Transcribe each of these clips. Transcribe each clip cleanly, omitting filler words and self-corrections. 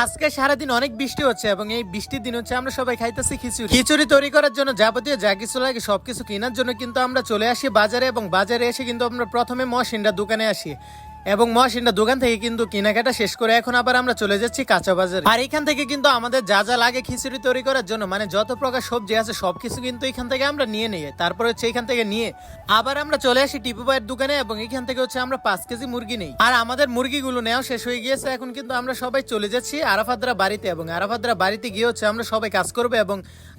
আজকে সারাদিন অনেক বৃষ্টি হচ্ছে এবং এই বৃষ্টির দিন হচ্ছে আমরা সবাই খাইতেছি খিচুড়ি। খিচুড়ি তৈরি করার জন্য যাবতীয় যা কিছু লাগে সবকিছু কেনার জন্য কিন্তু আমরা চলে আসি বাজারে, এবং বাজারে এসে কিন্তু আমরা প্রথমে মহসিনরা দোকানে আসি এবং মহসিনরা দোকান থেকে কিন্তু কেনাকাটা শেষ করে এখন আবার আমরা চলে যাচ্ছি কাঁচা বাজারে। আর এখান থেকে কিন্তু আমাদের যা যা লাগে খিচুড়ি তৈরি করার জন্য, মানে যত প্রকার সবজি আছে সবকিছু কিন্তু এখান থেকে আমরা নিয়ে নিই। তারপরে হচ্ছে এখান থেকে নিয়ে আবার আমরা চলে আসি টিপু ভাইয়ের দোকানে এবং এখান থেকে হচ্ছে আমরা 5 কেজি মুরগি নেই। আর আমাদের মুরগিগুলো নেওয়া শেষ হয়ে গিয়েছে, এখন কিন্তু আমরা সবাই চলে যাচ্ছি আরাফাতরা বাড়িতে, এবং আরাফাতরা বাড়িতে গিয়ে হচ্ছে আমরা সবাই কাজ করবো এবং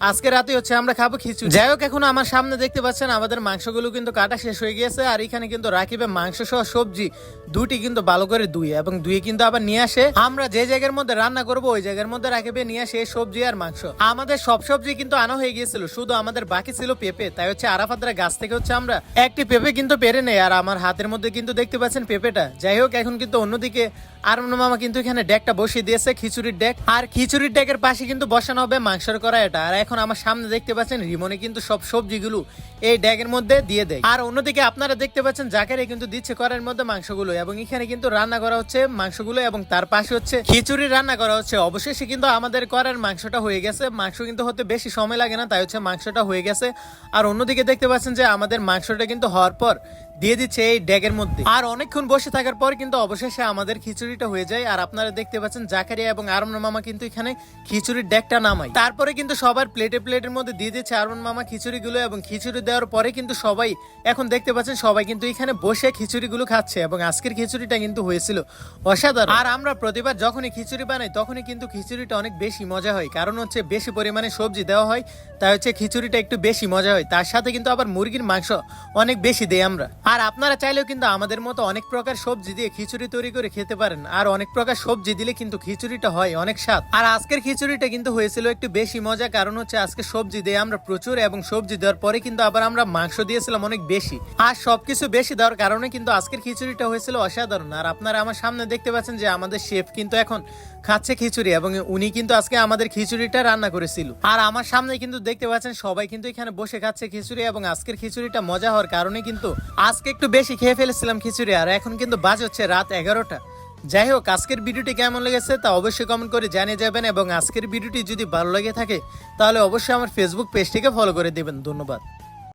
আজকে রাতে হচ্ছে আমরা খাবো খিচুড়ি। যাই হোক, এখন আমার সামনে দেখতে পাচ্ছেন আমাদের মাংসগুলো কিন্তু কাটা শেষ হয়ে গিয়েছে, আর এখানে কিন্তু রাকিবে মাংস সহ সবজি দুটি কিন্তু ভালো করে ধুয়ে এবং ধুয়ে কিন্তু আবার নিয়ে আসে। আমরা যে জায়গার মধ্যে রান্না করবো ওই জায়গার মধ্যে রাকিবে নিয়ে আসে সবজি আর মাংস। আমাদের সব সবজি কিন্তু আনা হয়ে গিয়েছিল, শুধু আমাদের বাকি ছিল পেঁপে। তাই হচ্ছে আরাফাতরা গাছ থেকে হচ্ছে আমরা একটি পেঁপে কিন্তু পেরে নেই, আর আমার হাতের মধ্যে কিন্তু দেখতে পাচ্ছেন পেঁপেটা। যাই হোক, এখন কিন্তু অন্যদিকে আরমান মামা কিন্তু এখানে ডেকটা বসিয়ে দিয়েছে, খিচুড়ির ডেক। আর খিচুড়ির ডেকের পাশে কিন্তু বসানো হবে মাংসের করা এটা। আর এখন আমার সামনে দেখতে পাচ্ছেন রিমনে কিন্তু সব সবজিগুলো এই ডেকের মধ্যে দিয়ে দেয়। আর অন্যদিকে আপনারা দেখতে পাচ্ছেন জাকারে কিন্তু দিচ্ছে করার মধ্যে মাংসগুলো, এবং এখানে কিন্তু রান্না করা হচ্ছে মাংসগুলো এবং তার পাশে হচ্ছে খিচুড়ি রান্না করা হচ্ছে। অবশেষে কিন্তু আমাদের করার মাংসটা হয়ে গেছে। মাংস কিন্তু হতে বেশি সময় লাগে না, তাই হচ্ছে মাংসটা হয়ে গেছে। আর অন্যদিকে দেখতে পাচ্ছেন যে আমাদের মাংসটা কিন্তু হওয়ার পর দিয়ে দিচ্ছে এই ড্যাগের মধ্যে। আর অনেকক্ষণ বসে থাকার পর কিন্তু অবশেষে আমাদের খিচুড়িটা হয়ে যায়। আর আপনারা দেখতে পাচ্ছেন জাকারিয়া এবং আরমান মামা কিন্তু এখানে খিচুড়ির ড্যাগটা নামায়। তারপরে কিন্তু সবার প্লেটের মধ্যে দিয়ে দিচ্ছে আরমান মামা খিচুড়িগুলো, এবং খিচুড়ি দেওয়ার পরে কিন্তু সবাই এখন দেখতে পাচ্ছেন সবাই কিন্তু এখানে বসে খিচুড়িগুলো খাচ্ছে। এবং আজকের খিচুড়িটা কিন্তু হয়েছিল অসাধারণ। আর আমরা প্রতিবার যখনই খিচুড়ি বানাই তখনই কিন্তু খিচুড়িটা অনেক বেশি মজা হয়, কারণ হচ্ছে বেশি পরিমাণে সবজি দেওয়া হয়, তাই হচ্ছে খিচুড়িটা একটু বেশি মজা হয়। তার সাথে কিন্তু আবার মুরগির মাংস অনেক বেশি দেই আমরা। আর আপনারা চাইলেও কিন্তু আমাদের মতো অনেক প্রকার সবজি দিয়ে খিচুড়ি তৈরি করে খেতে পারেন, আর অনেক প্রকার সবজি দিলে কিন্তু খিচুড়িটা হয় অনেক স্বাদ। আর আজকের খিচুড়িটা কিন্তু হয়েছিল একটু বেশি মজা, কারণ হচ্ছে আজকে সবজি দিয়ে আমরা প্রচুর, এবং সবজি দেওয়ার পরে কিন্তু আবার আমরা মাংস দিয়েছিলাম অনেক বেশি। আর সবকিছু বেশি দেওয়ার কারণে কিন্তু আজকের খিচুড়িটা হয়েছিল অসাধারণ। আর আপনারা আমার সামনে দেখতে পাচ্ছেন যে আমাদের শেফ কিন্তু এখন খাচ্ছে খিচুড়ি, এবং উনি কিন্তু আজকে আমাদের খিচুড়িটা রান্না করেছিল। আর আমার সামনে কিন্তু দেখতে পাচ্ছেন সবাই কিন্তু এখানে বসে খাচ্ছে খিচুড়ি, এবং আজকের খিচুড়িটা মজা হওয়ার কারণে কিন্তু আজকে একটু বেশি খেয়ে ফেলেছিলাম খিচুড়ি। আর এখন কিন্তু বাজে হচ্ছে রাত 11টা। যাই হোক, আজকের ভিডিওটি কেমন লেগেছে তা অবশ্যই কমেন্ট করে জানিয়ে যাবেন, এবং আজকের ভিডিওটি যদি ভালো লেগে থাকে তাহলে অবশ্যই আমার ফেসবুক পেজটিকে ফলো করে দেবেন। ধন্যবাদ।